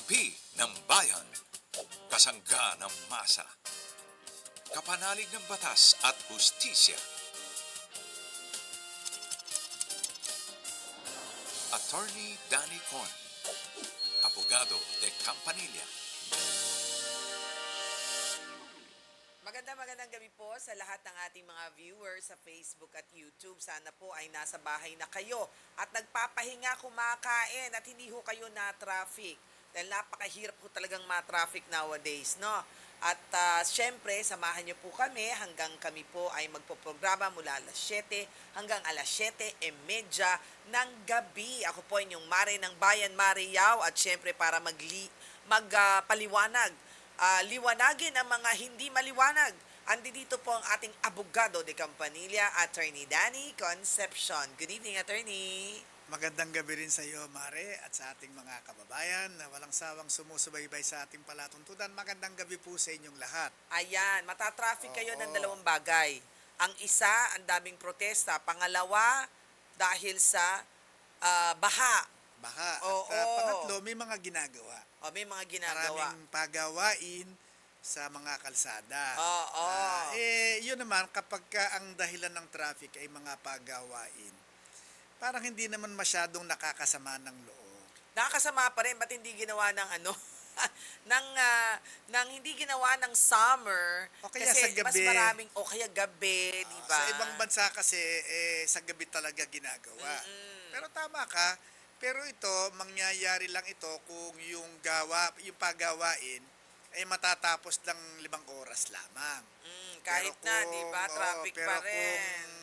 Kampi ng bayan, kasangga ng masa, kapanalig ng batas at hustisya. Attorney Danny Con, abogado de Campanilla. Magandang gabi po sa lahat ng ating mga viewers sa Facebook at YouTube. Sana po ay nasa bahay na kayo at nagpapahinga kumakain at hindi ho kayo na-traffic. Dahil napakahirap po talagang ma-traffic nowadays, no? At syempre, samahan niyo po kami hanggang kami po ay magpoprograma mula alas 7 hanggang alas 7:30 ng gabi. Ako po inyong Mare ng Bayan, Mare Yao, at syempre para magpaliwanag, liwanagin ang mga hindi maliwanag. Andi dito po ang ating abogado de Campanilla, Attorney Danny Concepcion. Good evening, Attorney. Magandang gabi rin sa iyo, Mare, at sa ating mga kababayan na walang sawang sumusubaybay sa ating palatuntunan. Magandang gabi po sa inyong lahat. Ayan, matatraffic kayo ng Oo. dalawang bagay. Ang isa, ang daming protesta. Pangalawa, dahil sa baha. Baha. Oo. At pangatlo, may mga ginagawa. O, may mga ginagawa. Maraming pagawain sa mga kalsada. Oo. Yun naman, kapag ang dahilan ng traffic ay mga pagawain, parang hindi naman masyadong nakakasama ng loob. Nakakasama pa rin, ba't hindi ginawa ng nang hindi ginawa ng summer? O kaya kasi sa gabi. mas maraming, o kaya gabi, di ba? Sa ibang bansa kasi, sa gabi talaga ginagawa. Pero tama ka, pero ito, mangyayari lang ito kung yung pagawain ay matatapos lang 5 oras lamang. Kahit Pero na, di ba? Traffic pero pa rin. kung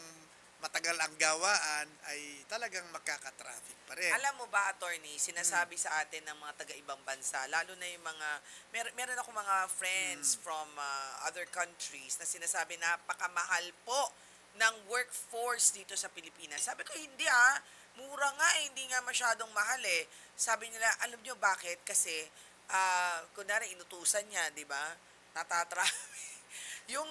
matagal ang gawaan, ay talagang magkaka-traffic pa rin. Alam mo ba, Attorney, sinasabi sa atin ng mga taga-ibang bansa, lalo na yung mga, meron ako mga friends from other countries na sinasabi napakamahal po ng workforce dito sa Pilipinas. Sabi ko, hindi mura nga hindi nga masyadong mahal eh. Sabi nila, alam nyo bakit? Kasi, kunwari inutusan niya, di ba? Natatraffic. yung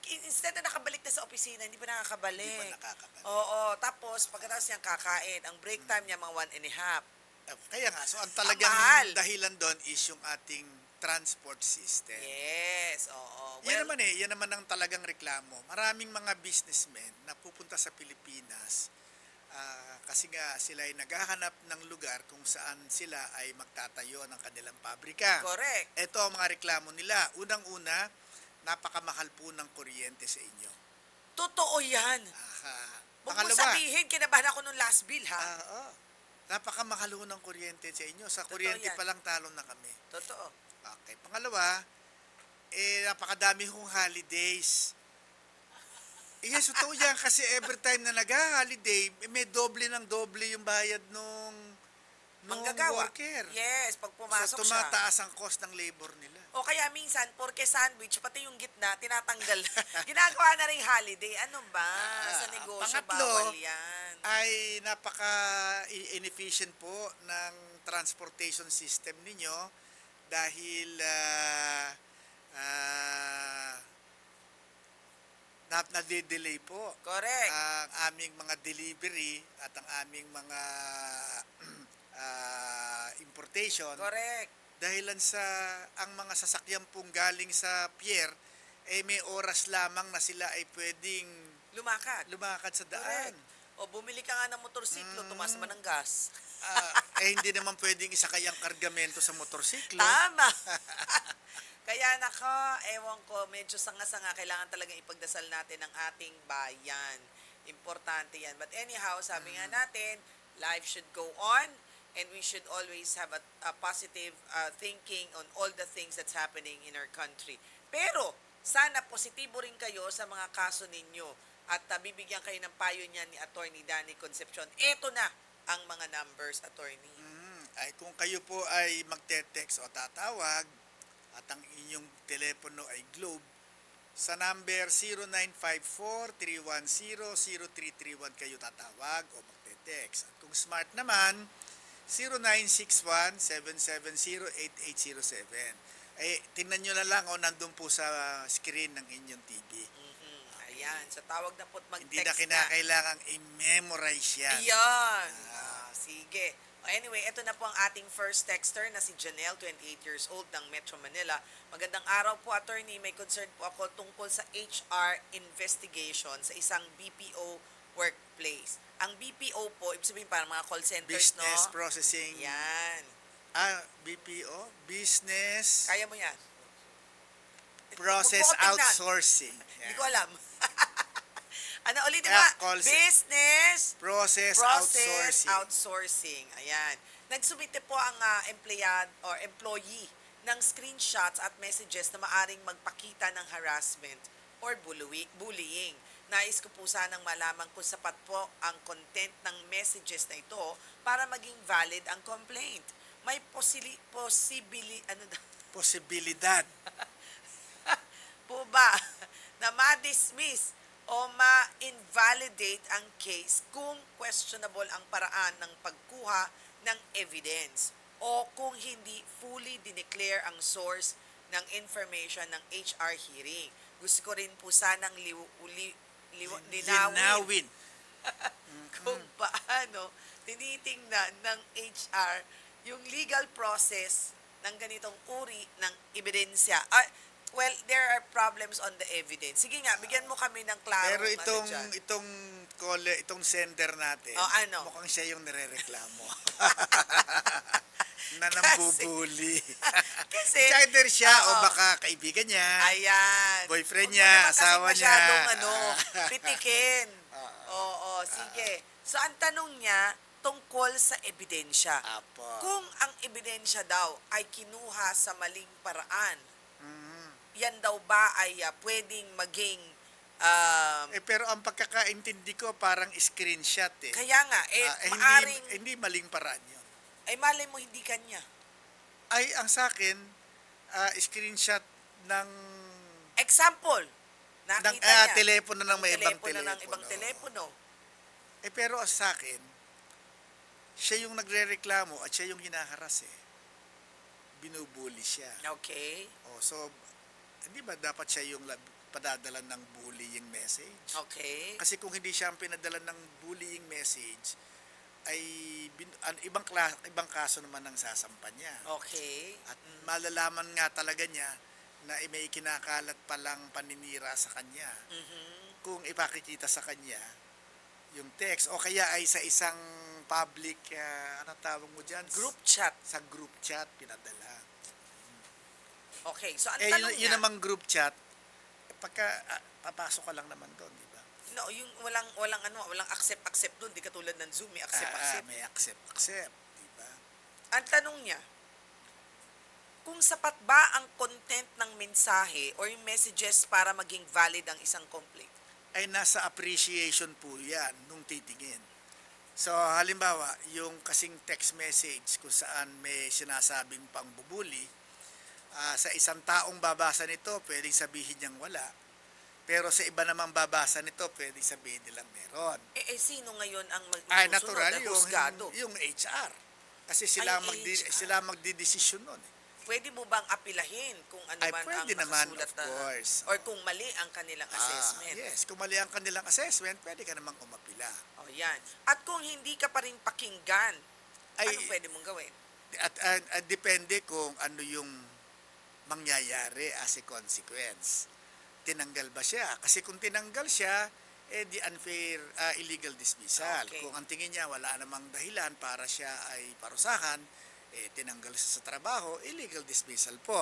instead na nakabalik na sa opisina, hindi pa nakakabalik. Hindi pa nakakabalik. Oo, tapos pagkatapos niyang kakain, ang break time niya mga 1.5. Kaya nga, so ang talagang mahal. dahilan doon is yung ating transport system. Yes, oo. Yan naman ang talagang reklamo. Maraming mga businessmen na pupunta sa Pilipinas kasi nga sila ay naghahanap ng lugar kung saan sila ay magtatayo ng kanilang pabrika. Correct. Ito ang mga reklamo nila. Unang-una, napakamahal po ng kuryente sa inyo. Totoo yan. Huwag mo sabihin, kinabahan ako nung last bill, ha? Napakamahal ho ng kuryente sa inyo. Sa Totoo kuryente yan. pa lang talo na kami. Totoo. Okay. Pangalawa, napakadami hong holidays. Yes, totoo yan kasi every time na nag-holiday, may doble ng doble yung bayad nung Manggagawa. worker. Yes, pag pumasok So, siya. tumataas ang cost ng labor nila. O kaya minsan, porke sandwich, pati yung gitna, tinatanggal. Ginagawa na rin holiday. Ano ba? Sa negosyo, Pangatlo, bawal yan. ay napaka-inefficient po ng transportation system ninyo dahil nade-delay po Correct. ang aming mga delivery at ang aming mga importation Correct. dahilan sa ang mga sasakyan pong galing sa pier may oras lamang na sila ay pwedeng lumakad sa daan. Correct. O bumili ka nga ng motorsiklo, tumaas naman ng gas. Hindi naman pwedeng isakay ang kargamento sa motorsiklo. Tama. Kaya nako, ewan ko, medyo sanga-sanga, kailangan talagang ipagdasal natin ang ating bayan. Importante yan. But anyhow, sabi nga natin, life should go on and we should always have a positive thinking on all the things that's happening in our country. Pero, sana positibo rin kayo sa mga kaso ninyo at bibigyan kayo ng payo niya ni Attorney Danny Concepcion. Ito na ang mga numbers, Attorney. Ay kung kayo po ay magte-text o tatawag at ang inyong telepono ay Globe sa number 0954-310-0331 kayo tatawag o magte-text. At kung smart naman, 0961-770-8807. Tingnan nyo na lang nandun po sa screen ng inyong TV. Ayan, sa tawag na po't mag-text Hindi na kinakailangang i-memorize yan. Ayan. Sige. Anyway, ito na po ang ating first texter na si Janelle, 28 years old ng Metro Manila. Magandang araw po, attorney. May concern po ako tungkol sa HR investigation sa isang BPO workplace. Ang BPO po, ibig sabihin parang mga call centers, Business no? processing. Yan. BPO? Business Kaya mo yan? process Huwag mo ko tingnan. outsourcing. Hindi Yan. ko alam. Ano ulit Kaya ba? call ce- Business Process process outsourcing. outsourcing. Ayan. Nagsumite po ang empleyad or employee ng screenshots at messages na maaring magpakita ng harassment or bullying. Nais ko po sanang malaman kung sapat po ang content ng messages na ito para maging valid ang complaint. May Posibilidad. po ba na ma-dismiss o ma-invalidate ang case kung questionable ang paraan ng pagkuha ng evidence o kung hindi fully dineclare ang source ng information ng HR hearing. Gusto ko rin po sanang linawin Linawin. kung paano tinitingnan ng HR yung legal process ng ganitong uri ng ebidensya. Well, there are problems on the evidence. Sige nga, bigyan mo kami ng klaro. Pero itong sender natin, Oh, ano? mukhang siya yung nirereklamo. na Kasi- nambubuli. Kasi, Either siya o oo. baka kaibigan niya. Ayan. Boyfriend Huwag mo niya, naman kasing asawa niya. masyadong, pitikin. Oo, sige. So, ang tanong niya, tungkol sa ebidensya. Apo. Kung ang ebidensya daw ay kinuha sa maling paraan, yan daw ba ay pwedeng maging Pero ang pagkakaintindi ko parang screenshot eh. kaya nga, maaring, hindi maling paraan yun. ay malay mo hindi kanya. Ay, ang sa akin, screenshot ng Example, nakita niya. telepono ng may ibang telepono ng telepono. ibang telepono. Pero sa akin, siya yung nagrereklamo at siya yung hinaharas eh. Binubuli siya. Okay. So, hindi ba dapat siya yung padadala ng bullying message? Okay. Kasi kung hindi siya ang pinadala ng bullying message, ay ibang kaso naman ang sasampa niya. Okay. At malalaman nga talaga niya na may kinakalat palang paninira sa kanya. Kung ipakikita sa kanya yung text o kaya ay sa isang public, ano tawag mo dyan? Group chat. Sa group chat pinadala. Okay. So, ang Yun tanong niya, namang group chat, pagka papasok ka lang naman doon, di ba? no, yung walang accept doon, di katulad ng Zoom, may accept. May accept, di ba? Ang tanong niya, kung sapat ba ang content ng mensahe or yung messages para maging valid ang isang complaint? Ay nasa appreciation po yan nung titingin. So, halimbawa, yung kasing text message kung saan may sinasabing pangbubuli, sa isang taong babasa nito, pwedeng sabihin niyang wala. Pero sa iba namang babasa nito, pwedeng sabihin nilang meron. Sino ngayon ang Ay, magsusunod natural, na husgado? yung HR. Kasi sila Ay, HR. sila magdidesisyon nun. Pwede mo bang apilahin kung ano Ay, man ang pwede naman, nakasulat of course. or kung mali ang kanilang assessment? Yes, kung mali ang kanilang assessment, pwede ka namang umapila. O yan. At kung hindi ka pa rin pakinggan, Ay, ano pwede mong gawin? At depende kung ano yung mangyayari as a consequence. Tinanggal ba siya? Kasi kung tinanggal siya, di unfair, illegal dismissal. Okay. Kung ang tingin niya wala namang dahilan para siya ay parusahan, tinanggal siya sa trabaho, illegal dismissal po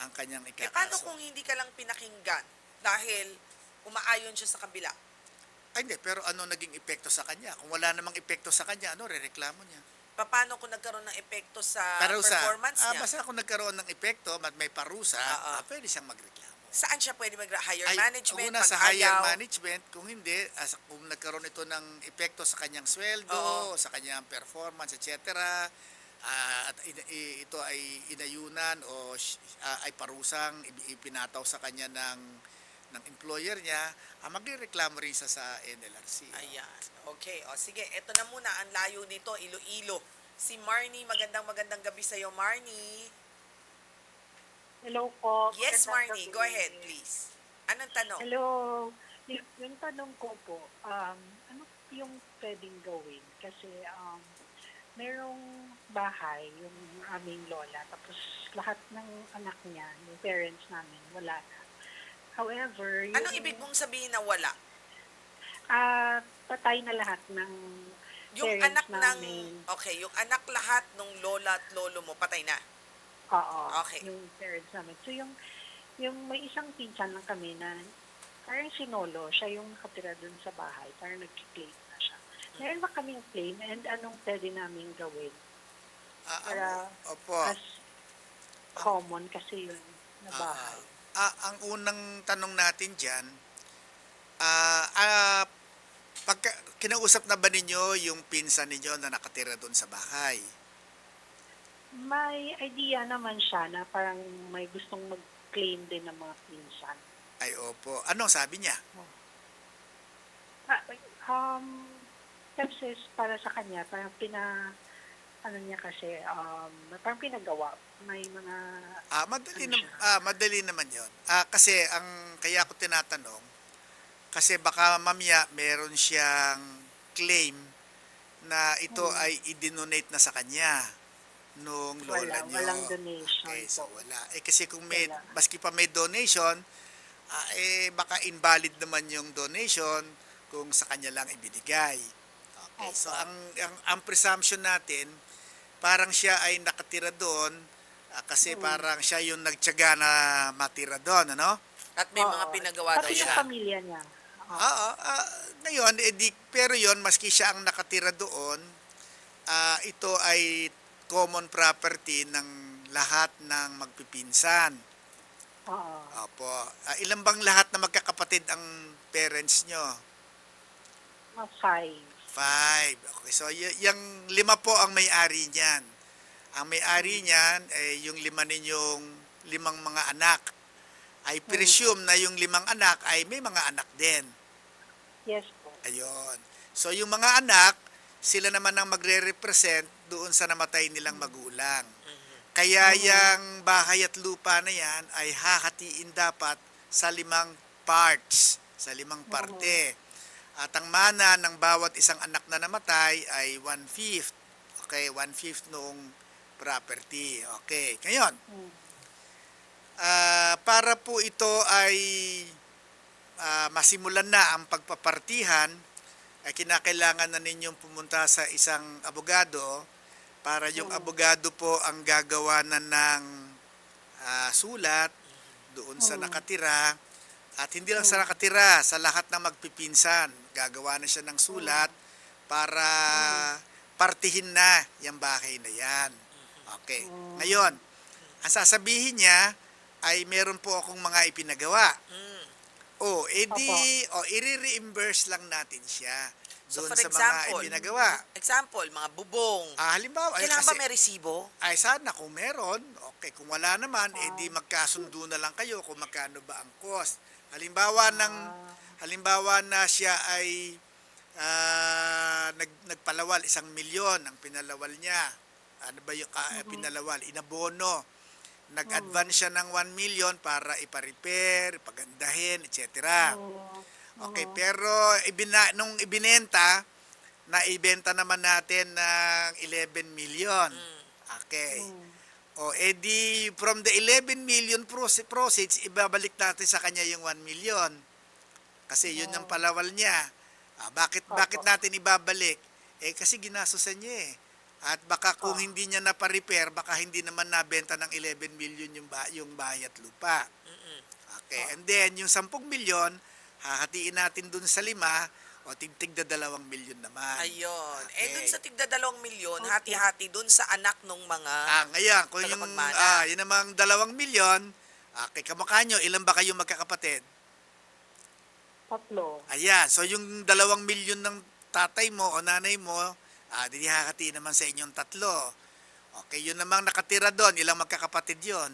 ang kanyang Paano ikakaso. kung hindi ka lang pinakinggan dahil umaayon siya sa kabila? Ay, hindi, pero ano naging epekto sa kanya? Kung wala namang epekto sa kanya, ano rereklamo niya? Paano kung nagkaroon ng epekto sa Parusa. performance niya? Basta kung nagkaroon ng epekto at may parusa, pwede siyang magreklamo. Saan siya pwede higher Ay, management, una sa pag-ayaw? higher management, kung hindi, kung nagkaroon ito ng epekto sa kanyang sweldo, sa kanyang performance, etc., at ito ay inayunan o ay parusang ipinataw sa kanya ng employer niya, magrereklamo rin siya sa NLRC. Ayan. Okay. O sige, eto na muna ang layo nito, Iloilo. Si Marnie, magandang gabi sa iyo, Marnie. Hello po. Yes, Magandang Marnie. gabi. Go ahead, please. Anong tanong? Hello. Yung tanong ko po, ano yung pwedeng gawin? Kasi merong bahay, yung aming lola, tapos lahat ng anak niya, yung parents namin, wala na. However, yung, Anong ibig mong sabihin na wala? patay na lahat ng Yung parents anak ng, namin. okay, yung anak lahat ng lola at lolo mo, patay na. Oo, Okay. yung parents namin. So, yung may isang pinsan lang kami na parang sinolo, siya yung nakatira dun sa bahay, parang nag-claim na siya. Meron ba kaming claim and anong pwede namin gawin? Para Opo. as common kasi yun na bahay. Ang unang tanong natin dyan, pagka, kinausap na ba ninyo yung pinsan ninyo na nakatira doon sa bahay? May idea naman siya na parang may gustong mag-claim din ng mga pinsan. Ay, opo. Anong sabi niya? Ah, kasi para sa kanya, parang ano niya kasi, parang pinagawa. May mga, Madali naman yon. Kasi kaya ko tinatanong, kasi baka mamaya meron siyang claim na ito ay i-donate na sa kanya nung lola niyo. walang donation Okay, so po. wala. Kasi kung may, Wala. maski pa may donation, baka invalid naman yung donation kung sa kanya lang ibinigay. Okay, so ang presumption natin, parang siya ay nakatira doon kasi parang siya yung nagtiyaga na matira doon, ano? At may mga Oo. pinagawa daw Pati yung siya. pamilya niya. Ngayon, pero yon maski siya ang nakatira doon, ito ay common property ng lahat ng magpipinsan. Oo. Opo. Ilan bang lahat na magkakapatid ang parents nyo? 5. 5. Okay, so yung 5 po ang may-ari niyan. Ang may-ari niyan ay yung 5 ninyong 5 mga anak. I presume na yung 5 anak ay may mga anak din. Yes po. Ayun. So yung mga anak, sila naman ang magre-represent doon sa namatay nilang magulang. Kaya yung bahay at lupa na yan ay hahatiin dapat sa 5 parts, sa 5 parte. At ang mana ng bawat isang anak na namatay ay 1/5. Okay, 1/5 noong property. Okay, ngayon, para po ito ay masimulan na ang pagpapartihan, ay kinakailangan na ninyong pumunta sa isang abogado para yung abogado po ang gagawa na ng sulat doon sa nakatira. At hindi lang sa nakatira, sa lahat ng magpipinsan, gagawa na siya ng sulat para partihin na yung bahay na yan. Okay. Ngayon, ang sasabihin niya ay meron po akong mga ipinagawa. I-reimburse lang natin siya So doon for sa example, mga ipinagawa. Example, mga bubong. Halimbawa, Kailangan ba may resibo? ay sana kung meron, okay. Kung wala naman, edi magkasundo na lang kayo kung magkano ba ang cost. Halimbawa na siya ay nagpalawal 1 milyon ang pinalawal niya. Ano ba yung pinalawal? Inabono. Nag-advance siya ng 1 million para ipa-repair, pagandahin, etc. Okay, pero nung ibinenta, naibenta naman natin ng 11 million. Okay. O edi from the 11 million proceeds, ibabalik natin sa kanya yung 1 million. Kasi yun ang palawal niya. Bakit natin ibabalik? Kasi ginastosan niya eh. At baka kung hindi niya na-repair, baka hindi naman nabenta ng 11 million yung bahay at lupa. Okay, and then yung 10 million, hahatiin natin dun sa 5, o tigtig na 2 milyon naman. Ayun. Okay. Dun sa tigda 2 milyon, hati-hati dun sa anak nung mga... Ngayon, kung yung, tagapagmana. yun namang 2 milyon, kay kamukha nyo, ilan ba kayong magkakapatid? 3. Ayan, so yung 2 milyon ng tatay mo o nanay mo, di hahatiin naman sa inyong 3. Okay, yun namang nakatira doon, ilang magkakapatid yun?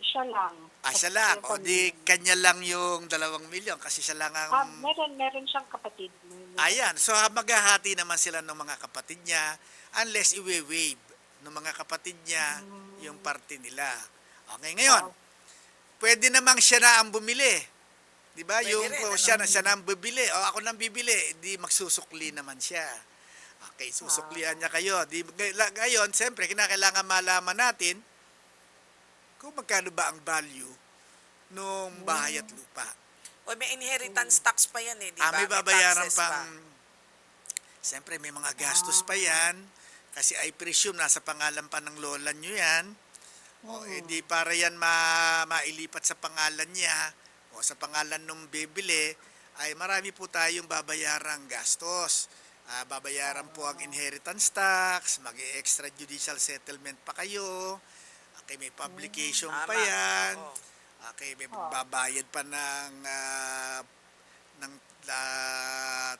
Siya lang. Siya lang. O di, kanya lang yung 2 milyon kasi siya lang ang... Meron siyang kapatid. Ayan, so maghahati naman sila ng mga kapatid niya unless iwe-waive ng mga kapatid niya yung parte nila. Okay, ngayon, pwede namang siya na ang bumili. Di ba? Pwede Yung rin, siya na ang bibili. O ako nang bibili, di magsusukli naman siya. Okay, susuklian niya kayo. Ngayon, siyempre, kinakailangan malaman natin kung magkano ba ang value nung bahay at lupa. O may inheritance tax pa yan eh, di ba? May babayaran taxes pang, siyempre, may mga gastos pa yan. Kasi I presume, nasa pangalan pa ng lola nyo yan. O, hindi para yan mailipat sa pangalan niya o sa pangalan nung bibili, ay marami po tayong babayarang gastos. Babayaran po ang inheritance tax, mag-extrajudicial settlement pa kayo, okay, may publication pa Tama. yan, Oo. okay, may babayad pa ng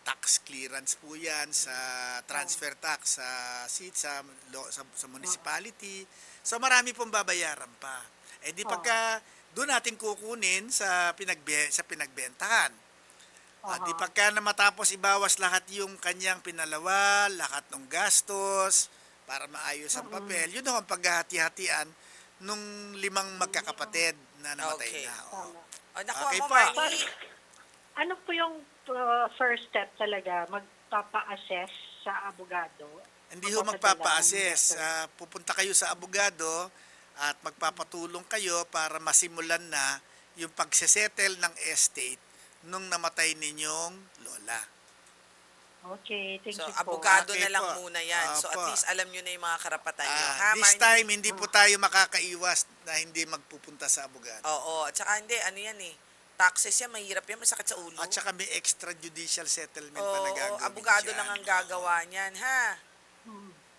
tax clearance po yan sa transfer tax sa municipality. So marami pong babayaran pa. Eh di pagka doon natin kukunin sa pinagbentahan. At di pagka na matapos ibawas lahat yung kanyang pinalawal, lahat ng gastos, para maayos ang papel, yun ang paghahati-hatian nung 5 magkakapatid na namatay Okay. na. O, nakuha Okay mo, pa. Marnie? Ano po yung first step talaga? Magpapa-assess sa abogado? Hindi ho magpapa-assess. Pupunta kayo sa abogado at magpapatulong kayo para masimulan na yung pagsesettle ng estate nung namatay ninyong lola. Okay, thank So, you po. abogado Okay na lang po. muna yan. So, at Opo. least alam nyo na yung mga karapatan nyo. Ha, This Marnie? time, hindi po tayo makakaiwas na hindi magpupunta sa abogado. Oo. At saka hindi, ano yan eh. Taxes yan, mahirap yan, masakit sa ulo. At saka may extrajudicial settlement pa Oo, na gagawin abogado dyan. lang ang gagawa niyan, ha?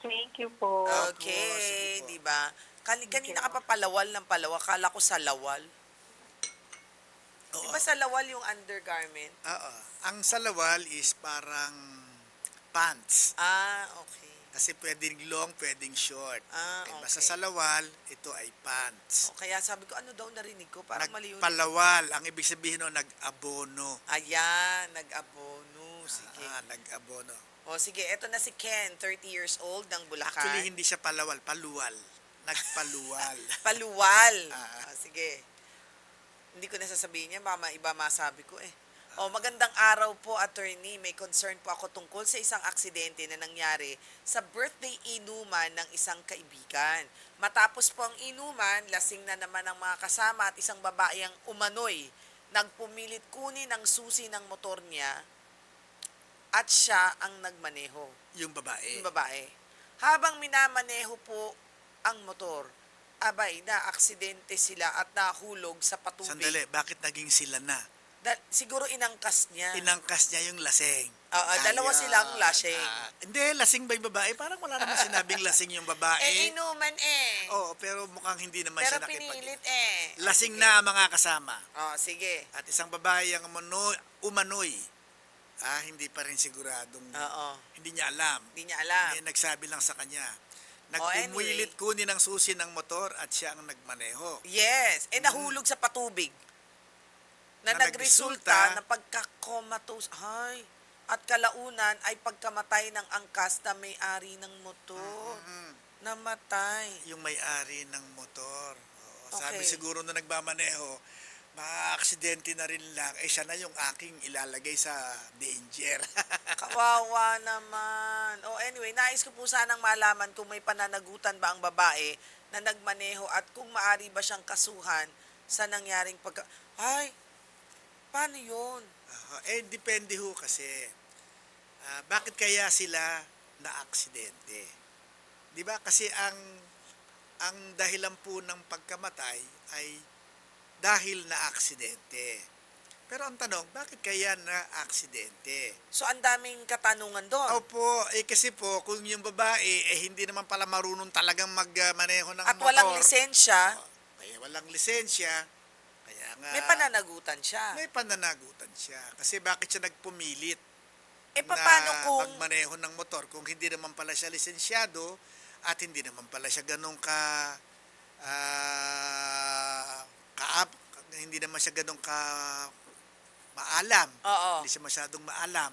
Thank you po. Okay, sige po. di ba? Kanina ka pa palawal ng palawal. Kala ko sa lawal. Di ba sa lawal yung undergarment? Oo. Ang salawal is parang pants. Okay. Kasi pwedeng long, pwedeng short. Okay. Basta salawal, ito ay pants. O, kaya sabi ko, ano daw narinig ko? Parang mali yun. Nagpalawal. Ang ibig sabihin nun, nag-abono. Ayan, nag-abono. Sige. Nag-abono. O sige, eto na si Ken, 30 years old, ng Bulacan. Actually, hindi siya palawal, paluwal. Nagpaluwal. Paluwal. Ah. Sige. Hindi ko na sasabihin niya, baka iba masabi ko eh. Magandang araw po, attorney. May concern po ako tungkol sa isang aksidente na nangyari sa birthday inuman ng isang kaibigan. Matapos po ang inuman, lasing na naman ang mga kasama at isang babae ang umano'y nagpumilit kunin ang susi ng motor niya at siya ang nagmaneho. Yung babae. Yung babae. Habang minamaneho po ang motor, abay, na-aksidente sila at nahulog sa patubig. Sandali, bakit naging sila na? Siguro inangkas niya. Inangkas niya yung lasing. Dalawa Ayun. silang lasing. Hindi, lasing ba yung babae? Parang wala naman sinabing lasing yung babae. Inuman eh. Oo, pero mukhang hindi naman Pero siya nakipag- pinilit eh. Lasing Sige. na ang mga kasama. Sige. At isang babae ang umanoy. Hindi pa rin siguradong, hindi niya alam. Hindi niya alam. Hindi, nagsabi lang sa kanya. Anyway. Nagpumulit kunin ang susi ng motor at siya ang nagmaneho. Yes. Nahulog sa patubig. Na Na nagresulta nagresulta- na pagka-comatose. At kalaunan ay pagkamatay ng angkas na may-ari ng motor. Namatay. Yung may-ari ng motor. Oo, sabi Okay. siguro na nagmamaneho, ma-aksidente na rin lang. Siya na yung aking ilalagay sa danger. Kawawa naman. Anyway, nais ko po sanang malaman kung may pananagutan ba ang babae na nagmaneho at kung maari ba siyang kasuhan sa nangyaring paano yun? Depende ho kasi. Bakit kaya sila na-aksidente? Di ba? Kasi ang dahilan po ng pagkamatay ay dahil na-aksidente. Pero ang tanong, bakit kaya na-aksidente? So, ang daming katanungan doon. Opo, kasi po, kung yung babae, hindi naman pala marunong talagang magmaneho ng At motor. walang lisensya, Kaya walang lisensya. Kaya nga, may pananagutan siya. may pananagutan siya. Kasi bakit siya nagpumilit Paano na kung... magmaneho ng motor kung hindi naman pala siya lisensyado at hindi naman pala siya ganun hindi naman siya ganun maalam. Oo. Hindi siya masyadong maalam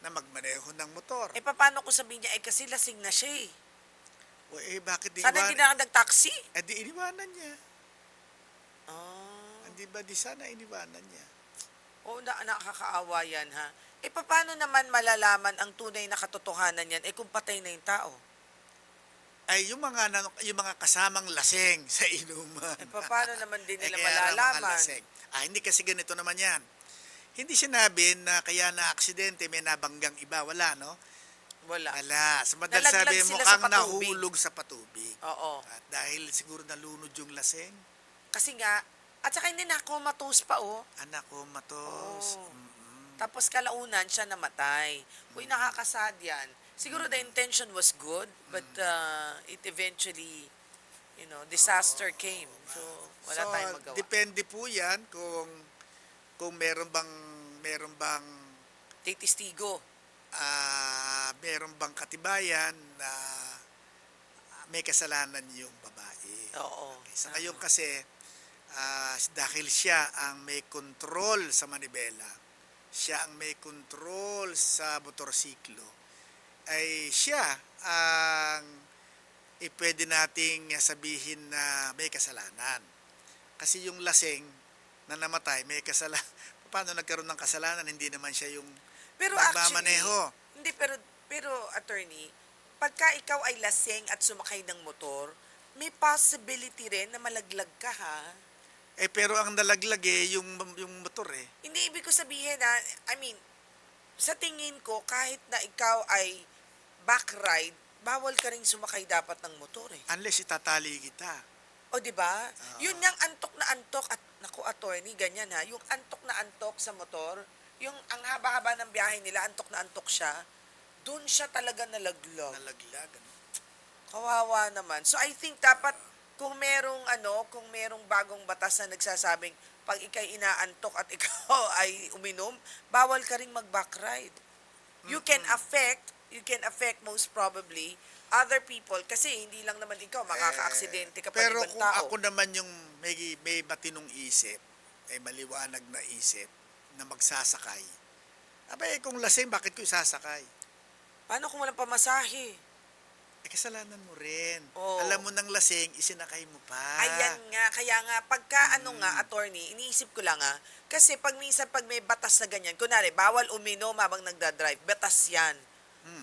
na magmaneho ng motor. Paano kung sabihin niya, kasi lasing na siya eh. Bakit di Sana hindi na nag-taxi? di iniwanan niya. Ah. Hindi ba di sana iniwanan niya? Nakakaawa yan ha. Eh, paano naman malalaman ang tunay na katotohanan yan? Eh, kung patay na yung tao. Ay, yung mga kasamang laseng sa inuman. Eh, paano naman din nila kaya nga mga malalaman? laseng. Hindi kasi ganito naman yan. Hindi sinabi na kaya na aksidente may nabanggang iba. Wala, no? Wala. Wala. Sa madal Nalaglag sabi, sila sa mukhang patubig. nahulog sa patubig. Oo. At dahil siguro nalunod yung laseng, Kasi nga, at saka hindi na comatose pa, oh. anak ko, matos. Oo. Tapos kalaunan siya namatay. Uy, nakakasad yan. Siguro the intention was good, but it eventually, disaster came. So, wala tayong magawa. Depende po yan kung meron bang Titistigo. meron bang katibayan na may kasalanan yung babae. Oo. Okay. Sa ngayon kasi, dahil siya ang may control sa manibela, siya ang may control sa motorsiklo, ay siya ang pwede nating sabihin na may kasalanan. Kasi yung laseng na namatay, may kasalanan. Paano nagkaroon ng kasalanan? Hindi naman siya yung Pero nagmamaneho. hindi, pero attorney, pagka ikaw ay laseng at sumakay ng motor, may possibility rin na malaglag ka, ha? Pero ang nalaglag yung motor Hindi ibig ko sabihin na, I mean, sa tingin ko, kahit na ikaw ay backride, bawal ka rin sumakay dapat ng motor Unless itatali kita. O, di ba? Yun yung antok na antok, at naku, attorney, ganyan ha, yung antok na antok sa motor, yung ang haba-haba ng biyahe nila, antok na antok siya, dun siya talaga nalaglag. Nalaglag. Kawawa naman. So, I think dapat, kung merong bagong batas na nagsasabing, pag ikay inaantok at ikaw ay uminom, bawal ka ring mag-backride. You can affect most probably other people kasi hindi lang naman ikaw makaka-aksidente ka pa Pero ibang kung tao. ako naman yung may matinong isip, maliwanag na isip, na magsasakay, kung lasing, bakit ko isasakay? Paano kung walang pamasahe? Kasalanan mo rin. Oo. Alam mo ng lasing, isinakay mo pa. Ayan nga, kaya nga, pagka attorney, iniisip ko lang kasi minsan pag may batas na ganyan, kunwari, bawal uminom habang nagdadrive, batas yan.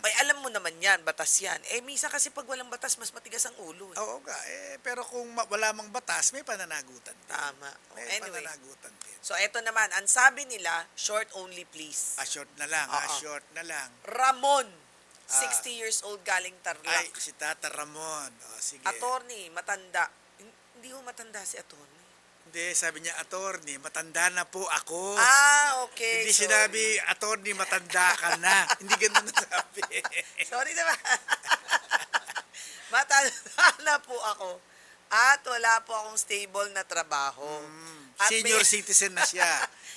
Ay, alam mo naman yan, batas yan. Minsan kasi pag walang batas, mas matigas ang ulo. Oo nga. Pero kung wala mang batas, may pananagutan din. Tama. May Anyway, pananagutan din. so eto naman, ang sabi nila, short only please. Short na lang. Oo. Short na lang. Ramon, 60 years old, galing Tarlac. Si Tata Ramon. Sige. Attorney, matanda. Hindi ko matanda si attorney. Hindi, sabi niya, attorney, matanda na po ako. Okay. Hindi sorry. sinabi, attorney, matanda ka na. Hindi ganun nasabi. Sorry naman. Matanda na po ako. At wala po akong stable na trabaho. At Senior citizen na siya.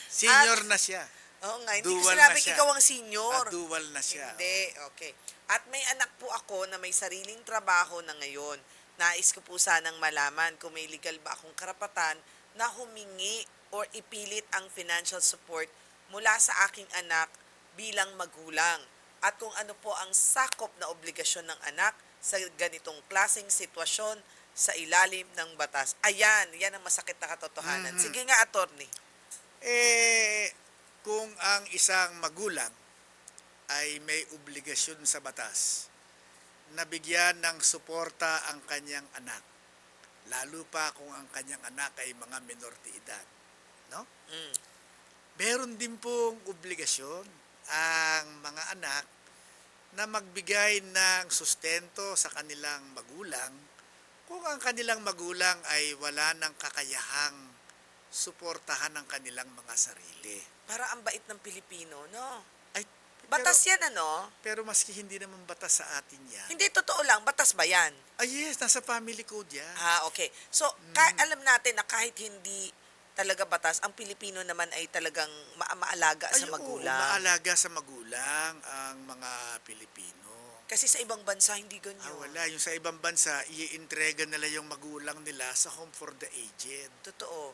Senior na siya. Oo nga, hindi ko Dual sinabing na siya. ikaw ang senior. Dual na siya. Hindi, okay. At may anak po ako na may sariling trabaho na ngayon. Nais ko po sanang malaman kung may legal ba akong karapatan na humingi or ipilit ang financial support mula sa aking anak bilang magulang. At kung ano po ang sakop na obligasyon ng anak sa ganitong klaseng sitwasyon sa ilalim ng batas. Ayan, yan ang masakit na katotohanan. Sige nga, attorney. Kung ang isang magulang ay may obligasyon sa batas na bigyan ng suporta ang kanyang anak, lalo pa kung ang kanyang anak ay mga minor de edad, no? Meron din pong obligasyon ang mga anak na magbigay ng sustento sa kanilang magulang kung ang kanilang magulang ay wala ng kakayahang suportahan ang kanilang mga sarili. Para ang bait ng Pilipino, no? Ay, Batas yan, ano? pero maski hindi naman batas sa atin yan. Hindi, totoo lang. Batas ba yan? Yes, nasa family code yan. Okay. So, alam natin na kahit hindi talaga batas, ang Pilipino naman ay talagang maalaga sa magulang. Maalaga sa magulang ang mga Pilipino. Kasi sa ibang bansa, hindi ganyan. Wala. Yung sa ibang bansa, i-entrega nila yung magulang nila sa home for the aged. Totoo.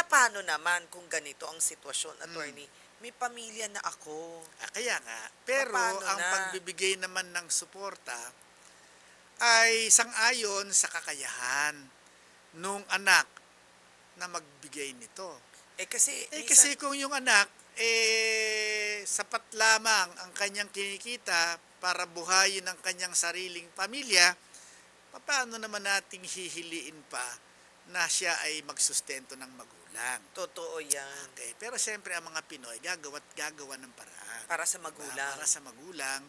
Paano naman kung ganito ang sitwasyon, attorney? May pamilya na ako. Kaya nga. Pero Paano ang na? pagbibigay naman ng suporta ay sang-ayon sa kakayahan nung anak na magbigay nito. Kasi, Kasi kung yung anak sapat lamang ang kanyang kinikita para buhayin ang kanyang sariling pamilya, paano naman nating hihiliin pa na siya ay magsustento ng magulang? Totoo yan. Okay, pero siyempre ang mga Pinoy gagawa ng paraan. Para sa Diba? magulang. Para sa magulang,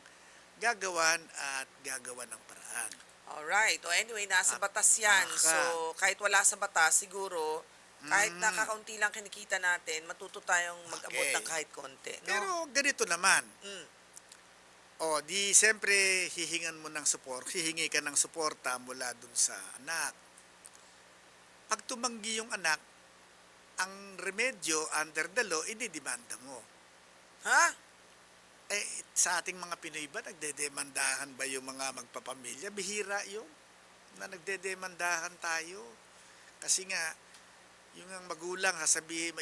gagawan ng paraan. Alright. O anyway, nasa At batas yan. baka- So, kahit wala sa batas, siguro, kahit nakakaunti lang kinikita natin, matuto tayong mag-abot Okay. ng kahit konti. No? Pero ganito naman, Mm. di siyempre hihingi ka ng suporta mula dun sa anak. Pag tumanggi yung anak, ang remedyo under the law, ididemanda mo. Ha? Sa ating mga Pinoy ba, nagdedemandahan ba yung mga magpapamilya? Bihira yun, na nagdedemandahan tayo. Kasi nga, yung magulang,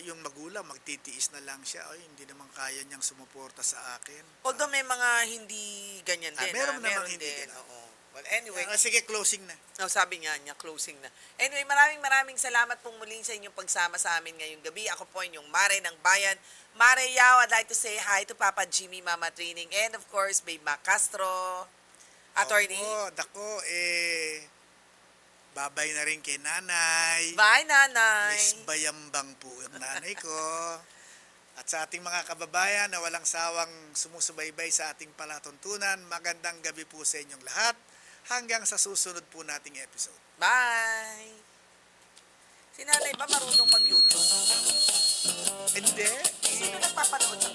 yung magulang, magtitiis na lang siya, ay, hindi naman kaya niyang sumuporta sa akin. Although may mga hindi ganyan din. meron namang meron hindi din. ganun. Oo. Well, anyway, Sige, closing na. sabi nga niya, closing na. Anyway, maraming salamat pong muling sa inyong pagsama sa amin ngayong gabi. Ako po inyong Mare ng Bayan. Mare Yao, I'd like to say hi to Papa Jimmy, Mama Training, and of course, Babe Mac Castro, Attorney. Dako, babay na rin kay nanay. Bye, Nanay. Miss Bayambang po ang nanay ko. At sa ating mga kababayan na walang sawang sumusubaybay sa ating palatuntunan, magandang gabi po sa inyong lahat. Hanggang sa susunod po nating episode. Bye. Si Nanay ba marunong mag-YouTube? Hindi. Sino nagpapanood sa